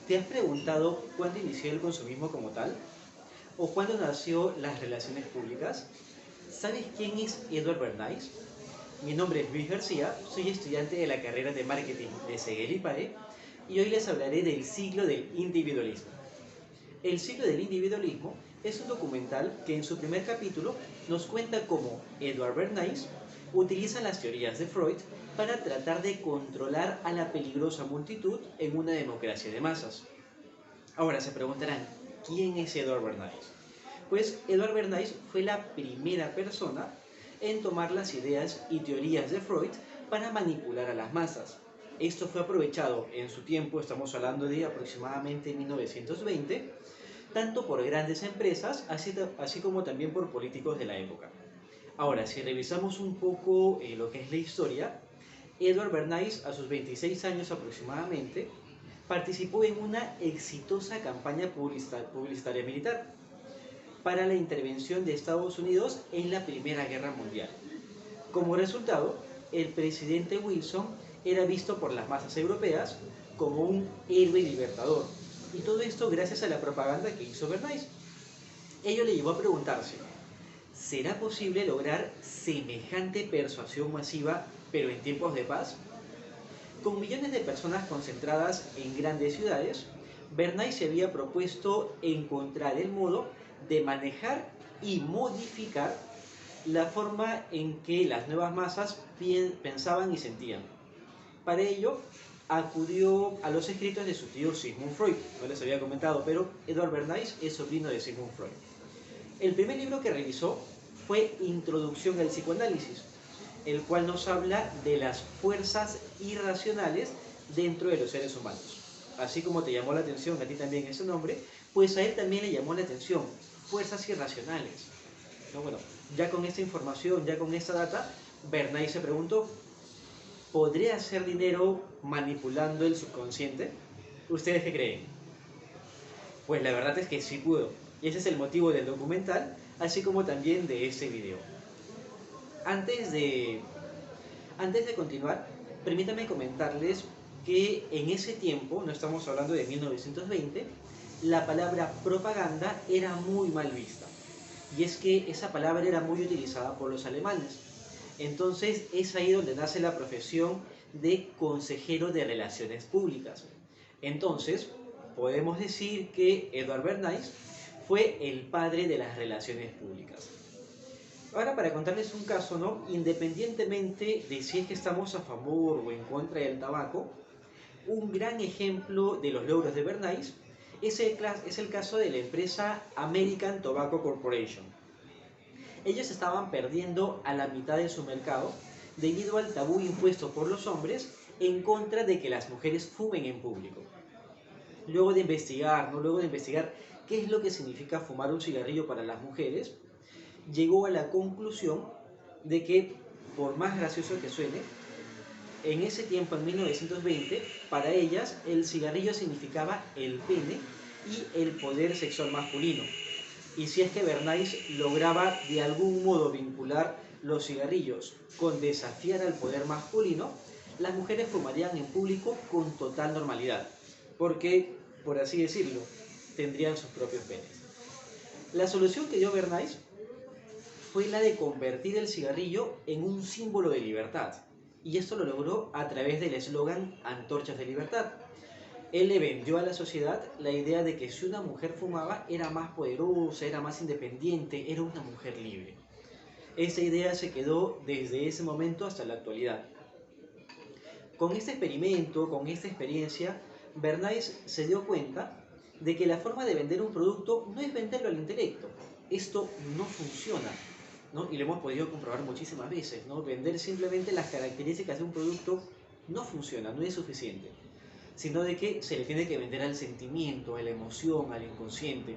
¿Te has preguntado cuándo inició el consumismo como tal? ¿O cuándo nació las relaciones públicas? ¿Sabes quién es Edward Bernays? Mi nombre es Luis García, soy estudiante de la carrera de marketing de Seguel y Pare y hoy les hablaré del ciclo del individualismo. El ciclo del individualismo es un documental que en su primer capítulo nos cuenta cómo Edward Bernays utiliza las teorías de Freud para tratar de controlar a la peligrosa multitud en una democracia de masas. Ahora se preguntarán, ¿quién es Edward Bernays? Pues Edward Bernays fue la primera persona en tomar las ideas y teorías de Freud para manipular a las masas. Esto fue aprovechado en su tiempo, estamos hablando de aproximadamente 1920, tanto por grandes empresas, así como también por políticos de la época. Ahora, si revisamos un poco lo que es la historia, Edward Bernays, a sus 26 años aproximadamente, participó en una exitosa campaña publicitaria militar para la intervención de Estados Unidos en la Primera Guerra Mundial. Como resultado, el presidente Wilson era visto por las masas europeas como un héroe libertador, y todo esto gracias a la propaganda que hizo Bernays. Ello le llevó a preguntarse, ¿será posible lograr semejante persuasión masiva pero en tiempos de paz? Con millones de personas concentradas en grandes ciudades, Bernays se había propuesto encontrar el modo de manejar y modificar la forma en que las nuevas masas pensaban y sentían. Para ello, acudió a los escritos de su tío Sigmund Freud. No les había comentado, pero Edward Bernays es sobrino de Sigmund Freud. El primer libro que revisó fue Introducción al psicoanálisis, el cual nos habla de las fuerzas irracionales dentro de los seres humanos. Así como te llamó la atención a ti también ese nombre, pues a él también le llamó la atención, fuerzas irracionales. ¿No? Bueno, ya con esta información, ya con esta data, Bernays se preguntó, ¿podría hacer dinero manipulando el subconsciente? ¿Ustedes qué creen? Pues la verdad es que sí pudo, y ese es el motivo del documental, así como también de este video. Antes de continuar, permítanme comentarles que en ese tiempo, no estamos hablando de 1920, la palabra propaganda era muy mal vista. Y es que esa palabra era muy utilizada por los alemanes. Entonces es ahí donde nace la profesión de consejero de relaciones públicas. Entonces, podemos decir que Edward Bernays fue el padre de las relaciones públicas. Ahora, para contarles un caso, ¿no? Independientemente de si es que estamos a favor o en contra del tabaco, un gran ejemplo de los logros de Bernays es el caso de la empresa American Tobacco Corporation. Ellos estaban perdiendo a la mitad de su mercado debido al tabú impuesto por los hombres en contra de que las mujeres fumen en público. Luego de investigar qué es lo que significa fumar un cigarrillo para las mujeres, llegó a la conclusión de que, por más gracioso que suene, en ese tiempo, en 1920, para ellas el cigarrillo significaba el pene y el poder sexual masculino. Y si es que Bernays lograba de algún modo vincular los cigarrillos con desafiar al poder masculino, las mujeres fumarían en público con total normalidad, porque, por así decirlo, tendrían sus propios penes. La solución que dio Bernays fue la de convertir el cigarrillo en un símbolo de libertad, y esto lo logró a través del eslogan Antorchas de Libertad. Él le vendió a la sociedad la idea de que si una mujer fumaba era más poderosa, era más independiente, era una mujer libre. Esa idea se quedó desde ese momento hasta la actualidad. Con este experimento, con esta experiencia, Bernays se dio cuenta de que la forma de vender un producto no es venderlo al intelecto. Esto no funciona, ¿no? Y lo hemos podido comprobar muchísimas veces, ¿no? Vender simplemente las características de un producto no funciona, no es suficiente, sino de que se le tiene que vender al sentimiento, a la emoción, al inconsciente.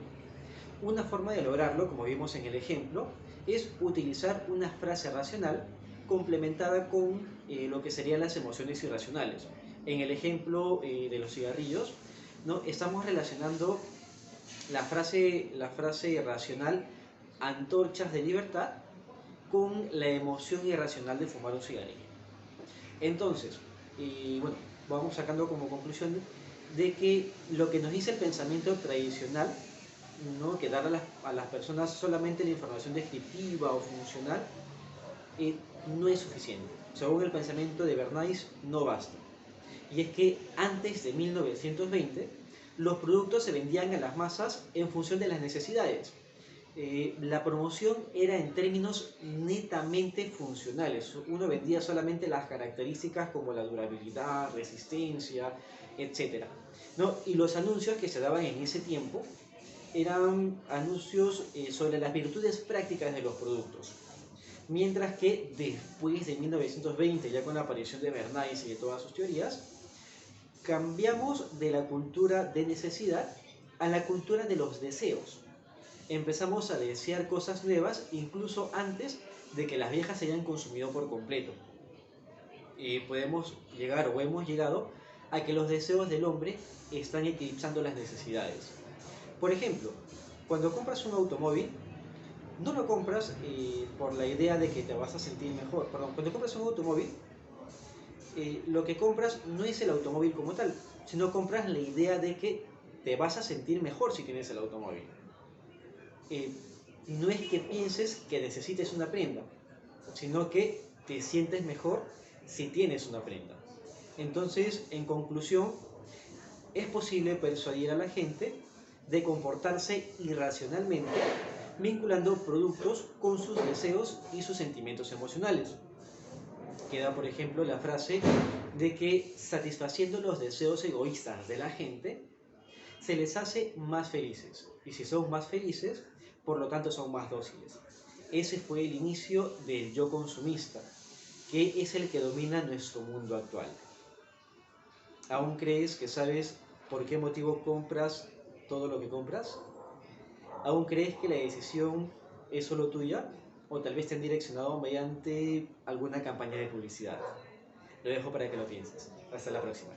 Una forma de lograrlo, como vimos en el ejemplo, es utilizar una frase racional complementada con lo que serían las emociones irracionales. En el ejemplo de los cigarrillos, ¿no? Estamos relacionando la frase racional antorchas de libertad con la emoción irracional de fumar un cigarrillo. Entonces, bueno, vamos sacando como conclusión de que lo que nos dice el pensamiento tradicional, ¿no? Que dar a las personas solamente la información descriptiva o funcional, no es suficiente. Según el pensamiento de Bernays, no basta. Y es que antes de 1920, los productos se vendían a las masas en función de las necesidades. La promoción era en términos netamente funcionales. Uno vendía solamente las características como la durabilidad, resistencia, etc. ¿No? Y los anuncios que se daban en ese tiempo eran anuncios sobre las virtudes prácticas de los productos. Mientras que después de 1920, ya con la aparición de Bernays y de todas sus teorías, cambiamos de la cultura de necesidad a la cultura de los deseos. Empezamos a desear cosas nuevas incluso antes de que las viejas se hayan consumido por completo. Y podemos llegar o hemos llegado a que los deseos del hombre están eclipsando las necesidades. Por ejemplo, cuando compras un automóvil, no lo compras por la idea de que te vas a sentir mejor. Perdón, cuando compras un automóvil, lo que compras no es el automóvil como tal, sino compras la idea de que te vas a sentir mejor si tienes el automóvil. No es que pienses que necesites una prenda, sino que te sientes mejor si tienes una prenda. Entonces, en conclusión, es posible persuadir a la gente de comportarse irracionalmente, vinculando productos con sus deseos y sus sentimientos emocionales. Queda, por ejemplo, la frase de que satisfaciendo los deseos egoístas de la gente, se les hace más felices. Y si son más felices, por lo tanto son más dóciles. Ese fue el inicio del yo consumista, que es el que domina nuestro mundo actual. ¿Aún crees que sabes por qué motivo compras todo lo que compras? ¿Aún crees que la decisión es solo tuya? ¿O tal vez te han direccionado mediante alguna campaña de publicidad? Lo dejo para que lo pienses. Hasta la próxima.